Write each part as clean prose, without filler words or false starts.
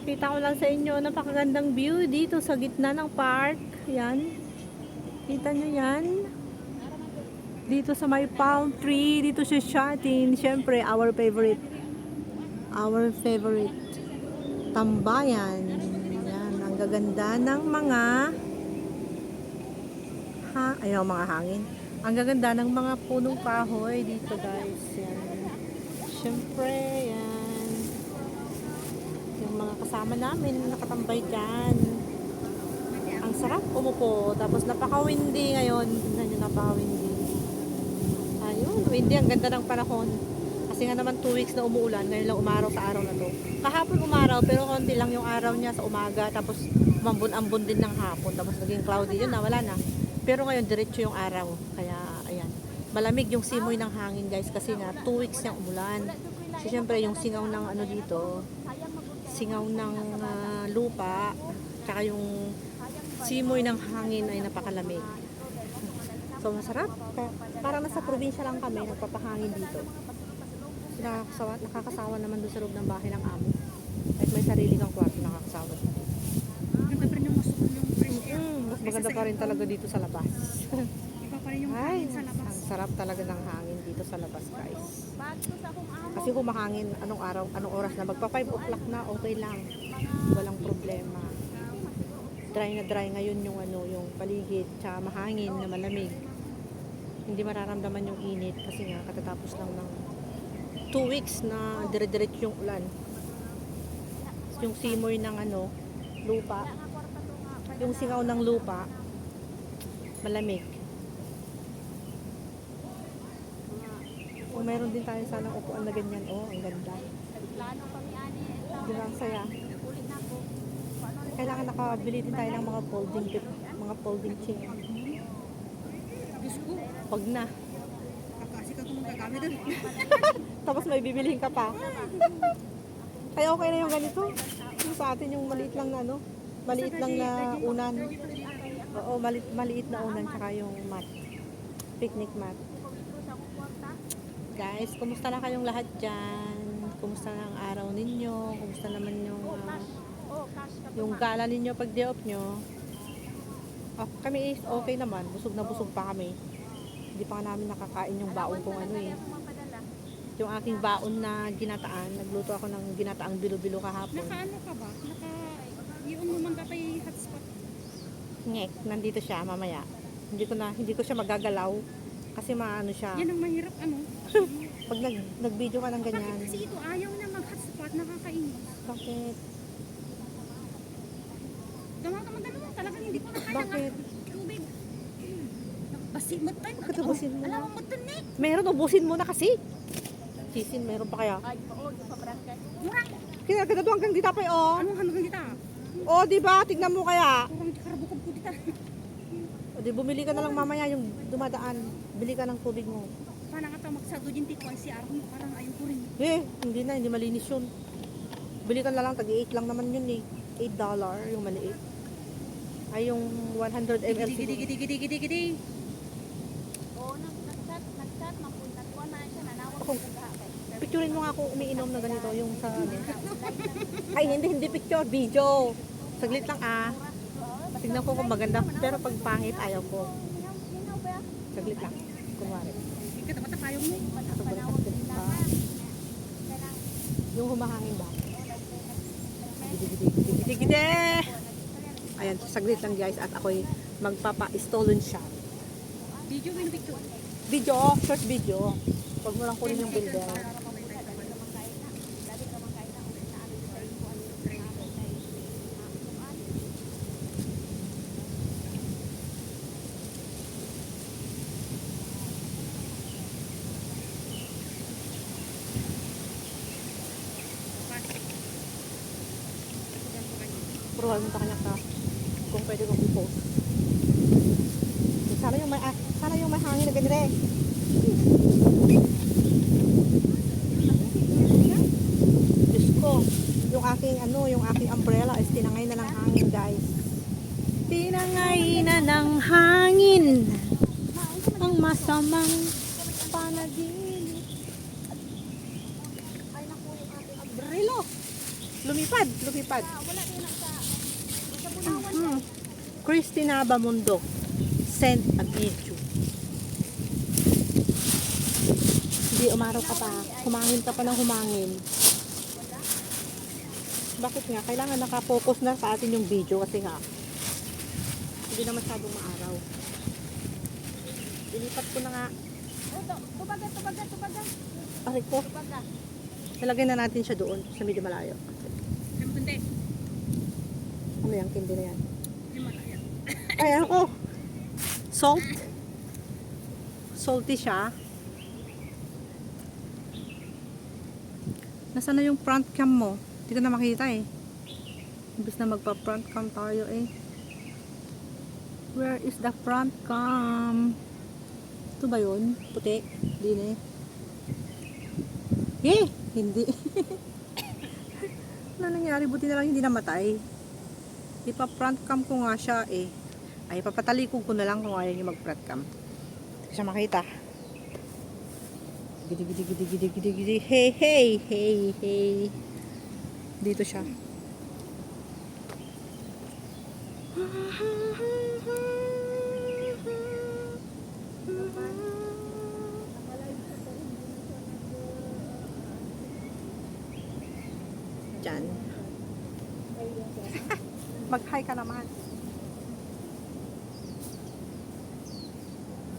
Pakita ko lang sa inyo, napakagandang view dito sa gitna ng park. Yan. Kita nyo yan? Dito sa may palm tree, dito sa Shatin. Siyempre, our favorite. Our favorite. Tambayan. Yan. Ang gaganda ng mga ayaw, mga hangin. Ang gaganda ng mga punong kahoy dito, guys. Yan. Siyempre, yan. Yung mga kasama namin nakatambay dyan. Ang sarap umupo. Tapos napaka-windy ngayon. Tingnan nyo, napaka-windy. Ayun, windy. Ang ganda ng panahon. Kasi nga naman 2 weeks na umuulan. Ngayon lang umaraw sa araw na to. Kahapon umaraw, pero konti lang yung araw niya sa umaga. Tapos umambon-ambon din ng hapon. Tapos naging cloudy yun na, wala na. Pero ngayon diretso yung araw. Kaya ayan. Malamig yung simoy ng hangin, guys. Kasi nga 2 weeks niyang umulan. So syempre yung singaw ng ano dito, singaw ng lupa, tsaka yung simoy ng hangin ay napakalamig. So masarap. Parang nasa probinsya lang kami, nagpapahangin dito. Nakakasawa naman doon sa loob ng bahay ng amo. Kahit may sarili kang kwarto, nakakasawa. Ganda pa rin yung fresh air. Mas maganda pa rin talaga dito sa labas. Iba pa rin yung Ay, hangin sa labas. ang sarap talaga ng hangin dito sa labas, guys. Kasi humahangin anong araw, anong oras na. Magpa 5 o'clock na, okay lang. Walang problema. Dry na dry ngayon yung ano, yung paligid, tsaka mahangin na malamig. Hindi mararamdaman yung init kasi nga katatapos lang ng 2 weeks na dire-diretso yung ulan. Yung simoy ng ano, lupa, yung singaw ng lupa, malamig. Kung meron din tayo sanang upuan na ganyan, oh, ang ganda. Di ba, ang saya. Kailangan nakabili din tayo ng mga folding chair. Diyos ko, Wag na. kakasi ka kung magkakami doon. Tapos may bibilihin ka pa. Kaya okay na yung ganito. Yung sa atin yung maliit lang na ano, maliit lang na unan. Oo, maliit na unan tsaka yung mat. Picnic mat. Guys, kumusta na kayong lahat dyan? Kumusta na ang araw ninyo? Kumusta naman yung gala ninyo pag day off nyo? Kami is okay naman. Busog na busog pa kami. Hindi pa namin nakakain yung baon kong ano eh. Yung aking baon na ginataan. Nagluto ako ng ginataang bilo-bilo kahapon. Nakaano ka ba? Yun mo man kay hotspot. Ngek, nandito siya mamaya. Hindi ko siya magagalaw kasi maano siya. Yan ang mahirap ano. Pag nag-video ka ng Bakit ganyan. kasi ito ayaw na mag-hotspot, nakakainis. Bakit? Dalawa talagang hindi ko nakaya Bakit? tubig. Basimot tayo. Bakit ubusin mo? Alam mo matanik. Meron, ubusin mo na kasi. Sisin, meron pa kaya? Mura. Kinaganda to hanggang dita pa oh. Anong hanggang kita? Oh, di ba? Tignan mo kaya. Kurang karabukab ko kita. O, di bumili ka na lang mamaya yung dumadaan. Bili ka ng tubig mo. Paano nga ito magsado din tikuan si Arno? Parang ayun ko rin. Hindi malinis yun. Bili ka na lang, tag-8 lang naman yun eh. $8 yung maliit. Ay yung 100 ml siguro. Gidi. Picturein mo nga ako umiinom na ganito yung sa ano. Ay hindi picture, video. Saglit lang Tignan ko kung maganda, pero pag pangit ayaw ko. Saglit lang. Kunwari. Kita kayong mo. Yung humahangin ba? Gidi. Ayan, saglit lang guys at ako'y magpapa-stolen shot. Video mo yung picture. Video, short video. Huwag mo lang kunin yung builder. Puro mo kanya ka kung pwede kong i-post. Sana yung may hangin na ganire. Diyos ko, yung aking umbrella is tinangay na ng hangin, guys. Tinangay na ng hangin ang masamang panaginip. Ay naku, yung aking umbrella. Lumipad, lumipad. Wala din sa bunawan. Christina Bamundo sent a video. Hindi, umaraw ka pa. Humangin ka pa ng humangin. Bakit nga? Kailangan nakapokus na sa atin yung video kasi nga hindi na masyadong maaraw. Ilipat ko na nga. Tubaga. Aray ko. Nalagay na natin siya doon sa medyo malayo. Hindi. Ano yung kindi na yan? Hindi malaya. Ay, ano ko? Salt. Salty siya. Nasaan na yung front cam mo? Hindi ko na makita eh. Imbis na magpa-front cam tayo eh. Where is the front cam? Ito ba yun? Puti? Hindi na eh. Eh! Hindi. Ano nangyari? Buti na lang hindi namatay. Ipa-front cam ko nga siya eh. Ay, papatalikod ko na lang kung ayaw niyo mag-front cam. Hindi siya makita. Gidi, gidi, gidi, gidi, gidi, gidi. Hey, hey, hey, hey. Dito siya. Diyan. Mag-hi ka naman.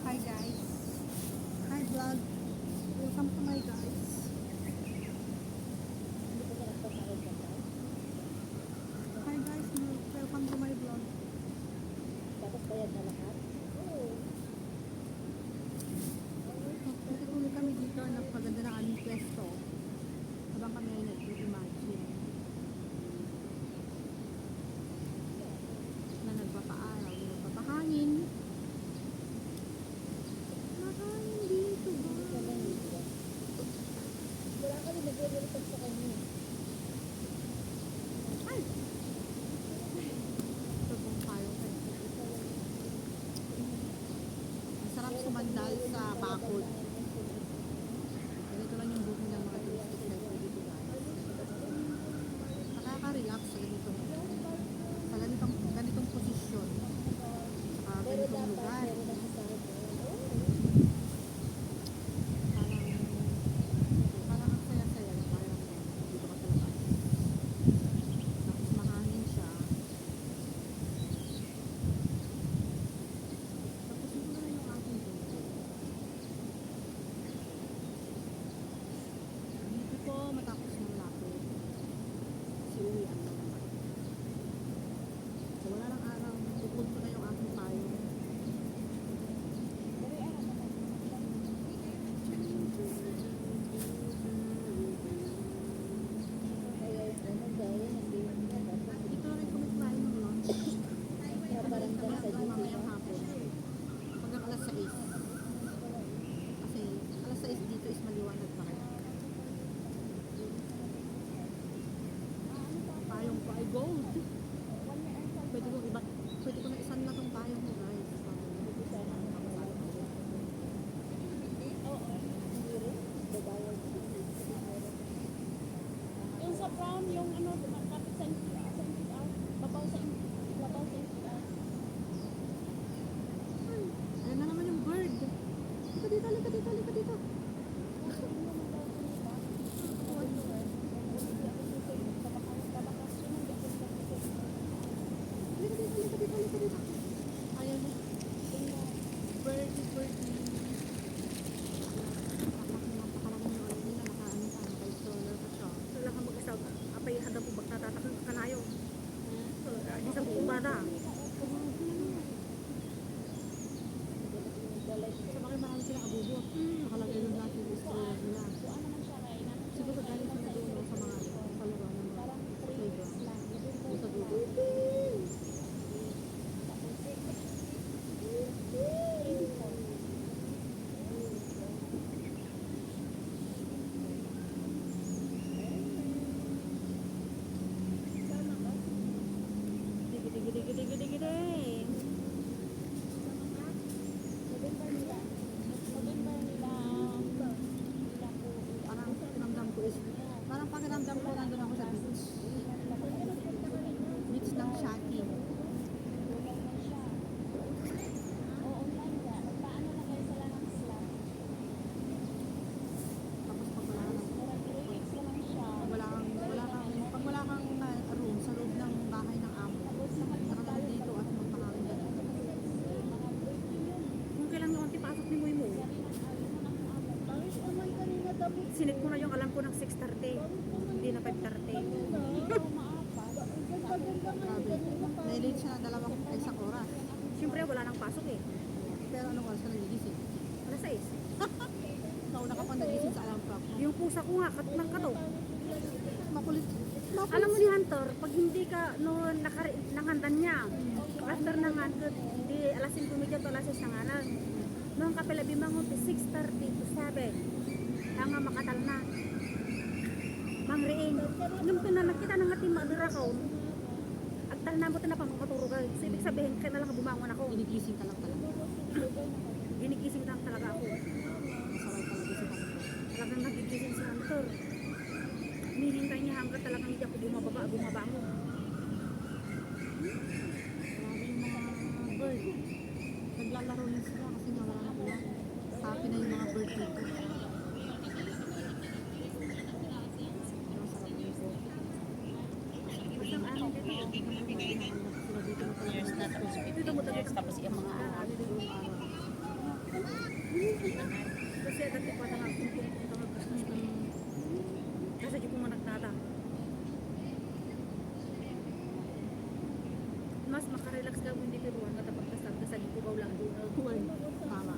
Hi guys. Hi vlog. Welcome to my guys. Hi guys, welcome to my vlog. Tapos bayad na lahat. Nagtutuloy kami dito, napaganda ng aming pwesto. Habang kami ay nag-imagine na nagpapaaraw, nagpapahangin. Mahangin dito ba? Wala ka rin nag-report sa kanya. Ay! Ito pong tayo kayo. Masarap sumandal sa bakod. Ganito lang yung buhay ng mga turistic na dito guys. Nakaka-relax sa ganitong posisyon. Sa ganitong lugar. Parang ang saya-saya na parang dito ka sa labas. Tapos mahangin siya. Tapos ito na yung ating video. Dito po matapos ng lapit. Si uwian na naman. So wala lang araw. Bukod ko na yung aking payo. Dito rin kami kumain ng lunch. Parang kami hanggang mamayang hapon. Hanggang alas 6. Kasi alas 6 dito is maliwanag pa rin. Payong ko ay gold. Pwede ko na isan na tong payong ko guys. Yung sa brown, yung ano, kapit sa NPR, babaw sa NPR. Ayan na naman yung bird. Lika dito, lika dito, lika dito. Lika dito, lika dito, lika dito. Ayan na. Birdie, birdie. Napakalaki ng oil nila. Nakaano pa, naka-installer pa siya. Wala kang mag-isaw. Apay, handa po bagtatatakang kanayo. Di sa bumada. Sa bakit marami silang abubot. Nakalagay yung lahat yung installer nila. Siguro galing sila doon sa mga paluruan ng mga sa playground. Doon sa dulo. Gidi, gidi, gidi, gidi. pakiramdam ko nandun ako sa beach. Beach ng Shaki. Tapos pag wala kang room sa loob ng bahay ng amo, nakalaan dito at magpakain ka. Kung kailan nga pasok ni Moy Mo, sinit ko na yung alam ko ng 6:30, hindi na 5:30. Grabe. Nailit siya ng isang oras. Siyempre wala nang pasok eh. Pero anong oras ka nagigising? Alas 6. Nauna ka pa nagising sa alarm clock mo. Yung pusa ko nga, ng kato. Makulit. Alam mo ni Hunter, pag hindi ka nangandan niya, after nangandan, hindi alas 5:30 to alas 6 nanganan. Noong kapilabi mangon 6:30 to 7. Nga makatal na. Mangriing. Nung nakita ng ating madura ko, agtal na mo na pa maturugan. So, ibig sabihin, kaya na lang bumangon ako. Ginigising ka lang talaga. Ginigising lang talaga ako. Masaway talaga si Hunter. Talagang nagigising si Hunter. Hinihintay niya hanggang talagang hindi ako bumaba mo. Grabe yung mga bird. Naglalaro na sila kasi nga wala na ulan. Happy na yung mga bird dito. Isang araw dito. Tapos yung mga Kasi dati pa na kasi di ko mo nagtata. Mas makarelax ka kung hindi piruan ka tapos kasag ko ba lang doon. Tama.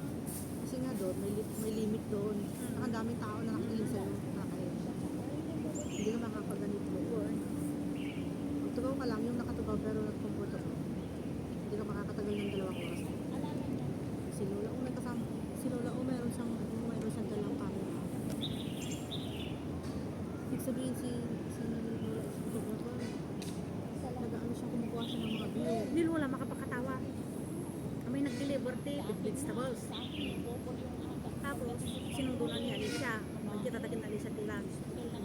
Kasi nga doon, may limit doon. Ang daming tao na nakikinig sa'yo. Hindi ka makakaganit doon. Magtugaw ka lang, yung nakatugaw pero nag-comfortable. Hindi ka makakatagal ng 2 oras. Si Lola O may kasama. Si Lola O meron siyang dalang camera. Ibig sabihin si Lola is photographer. Nag-ano siya, kumukuha siya ng mga beer. Hindi Lola, makapakatawa. May nag-deliver vegetables. Tapos, sinundulan ni Alicia. Magkita-tagin na Alicia tila.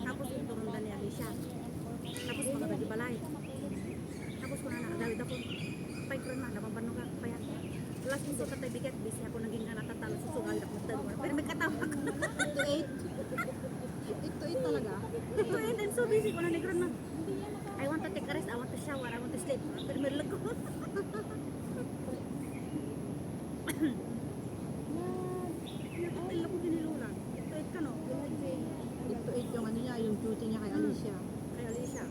Tapos, iturundan ni Alicia. Tapos, mga bagi-balay. Tapos, kung na-adawid ako, paikron na, napapano ka, kaya. Last minso tatay bigat, busy ako naging natatalo sa sugal ako magtanong. Pero may katawa ko. 8 to 8 talaga? 8 to 8, I'm so busy ko na negron na. I want to take a rest, I want to shower, I want to sleep. Pero may lag ko. Napatay ako kinilula. 8 to 8 ka no? 8 to 8 yung ano niya, yung duty niya kay Alicia. Kay Alicia.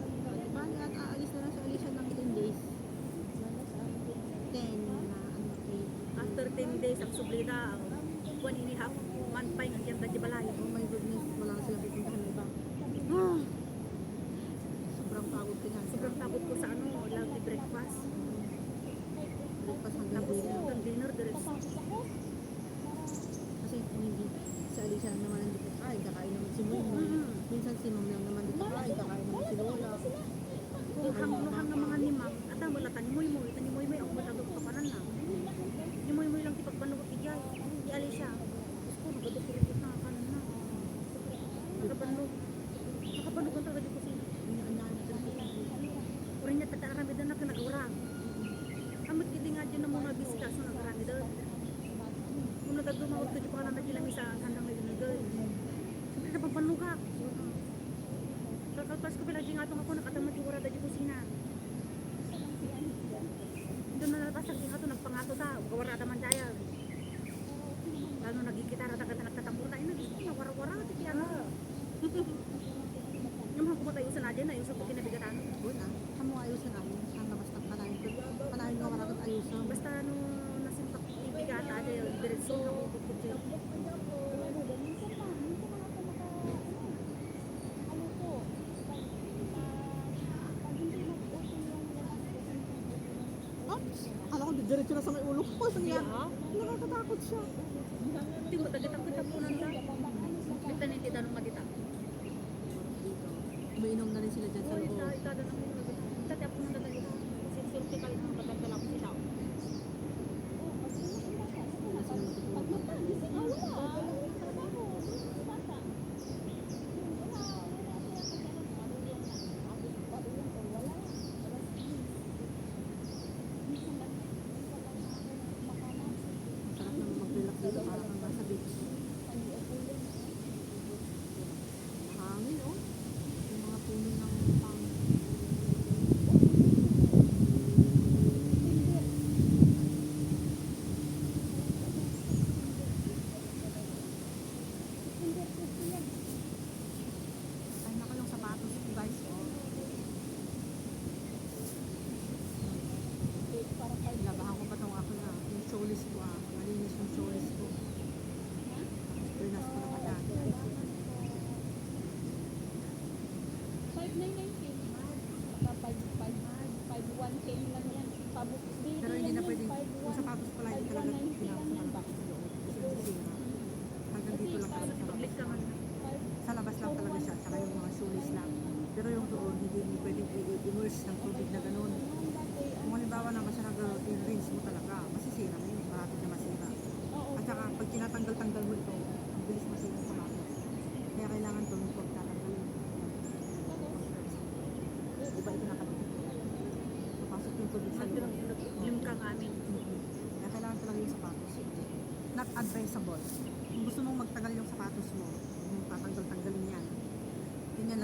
Bali at aalis na lang si Alicia ng 10 days. 10 na ano, 8. After 10 days, ang sublida, 1.5 month pa yung kiyang dadya balay. Oh my goodness, wala na sila pupuntahan na iba. Sobrang pagod ko niyan. Sobrang pagod ko sa ano, lovely breakfast. Breakfast hanggang dinner. Hanggang dinner, diretso. Kasi hindi, si Alicia lang naman nandito kain, kakain naman si Moy. Minsan si Mom lang naman dito kain, kakain naman si Lola. Kung hang ng mga nimang, at ang wala tani Moy, ako matagog pa paran na. Ni Moy lang tipagbanugot igay. Di Alicia. Gusto ko, nagadukirikot na kanan na. Nakabanog ang talaga di ko sila. Uri niya tatarami doon na kanagurang. Amot hindi nga dyan na muna bisita so nagarami doon. Kung nagagumawag ko dyan pa ka na nagilami sa kandang na yun doon. Siyempre napapanog ka. Kakalpas ko pala dyan nga itong ako nakatamad yung urada dyan kusina. Doon na nalabas ang ito nagpangato ta. Gawarada man dyan. Lalo nagkikitara ta kata nagtatambur tayo. Nawara-wara ito kaya na. Yung mga kumatayo na dyan, ayusan ko kinabigatan. Doon kamu ayusan namin. Hanggang basta panahin nga maraming ayusan. Basta nasimpak ibigata dyan, diretso na kukukut dyan. Alam ko, diretso na sa may ulo ko. Nakakatakot siya. Hindi mo, tagitang kita po nanda. Kita na hindi tanong magita. Umiinom na rin sila dyan sa loob. Ito na lang. Tati ako nang tatagita. Sinsulti ka lang ng patagdala ko sila. Wala sila matutulog.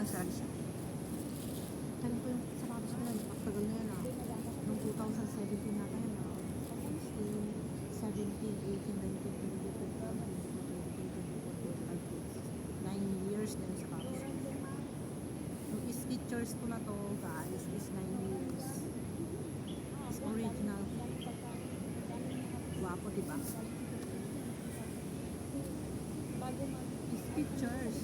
nag-sell siya. Tagal po yung sapatos ko na, napakatagal na yan ah. Noong 2017 na tayo na. 16, 17, 18, 19, 20, 9 years na yung sapatos ko. Yung Skechers ko na to guys is 9 years. It's original. Wapo diba? Skechers.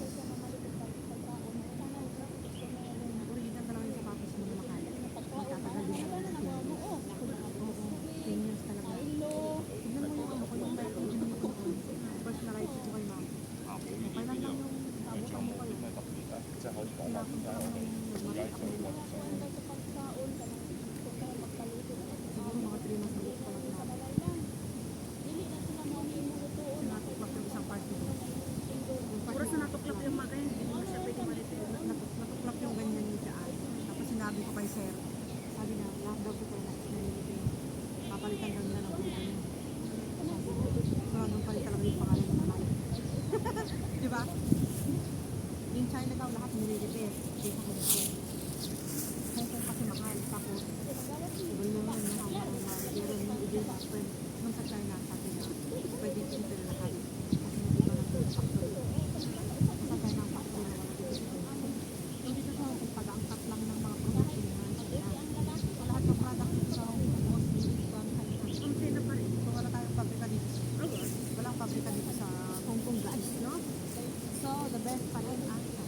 Original talaga yung sapatos mo na mahal. Magtatagal din naman ng 10 years. Oo, 10 years talaga. Tignan mo yung ano ko, yung light yung ko. First na light ko kay ma'am. Okay lang yung abutan mo kayo. Tinapon ko lang yung nagmatik ako nila. Siguro mga 3 months ulit pa lang natin. Natuklap yung isang party ko. Oras na natuklap yung mga ganyan, hindi mo siya pwede ma-repair. Natuklap yung ganyan yung dyan. Tapos sinabi ko kay sir, sabi na, lahat daw ko na nililipin. Papalitan lang nila ng buhay niya. So, nung palitan lang yung pangalan ng nanay. Diba? Yung China daw, lahat nililipin. Dito ko ito. Hong Kong kasi mahal. Tapos, ibang naman yung mga pero yung ibig friend, nung sa China, sabi na, pwede dito na lahat. Kasi nandito lang yung factory. Sa China, ang factory na wala dito. Yung dito sa Hong Kong, pag-angkat lang ng mga product ng China. So, lahat ng product dito sa Hong Kong, mostly is from China. Ang China pa rin. So, wala tayong pabrika dito. Walang pabrika dito sa Hong Kong guys, no? So, the best pa rin ang China.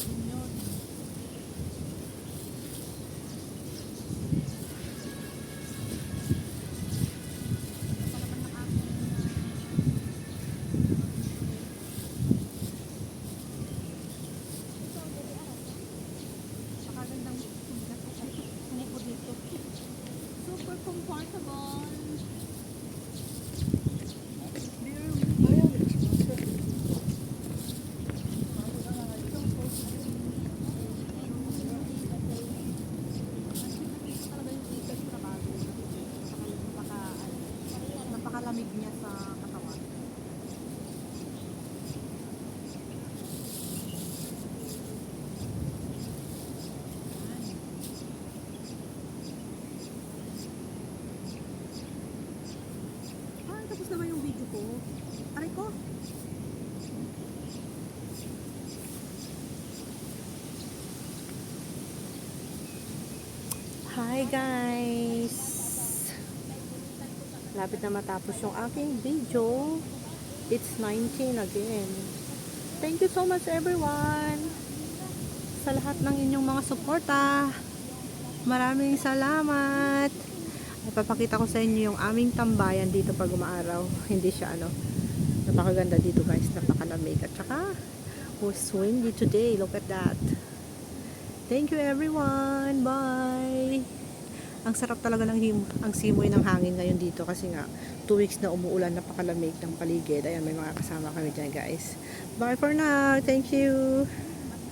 Yun yun. Ito naman ang aking napakagandang sumiko dito. Super comfortable. Napakalamig niya sa katawan. Tapos naman yung video ko. Aray ko. Hi guys! Lapit na matapos yung aking video. It's 19 again. Thank you so much everyone sa lahat ng inyong mga suporta. Maraming salamat. Ipapakita ko sa inyo yung aming tambayan dito pag umaaraw. Hindi siya napakaganda dito guys. Napakalamig. At saka was windy today. Look at that. Thank you everyone. Bye. Ang sarap talaga ang simoy ng hangin ngayon dito kasi nga 2 weeks na umuulan, napakalamig ng paligid. Ayan, may mga kasama kami dyan guys. Bye for now. Thank you.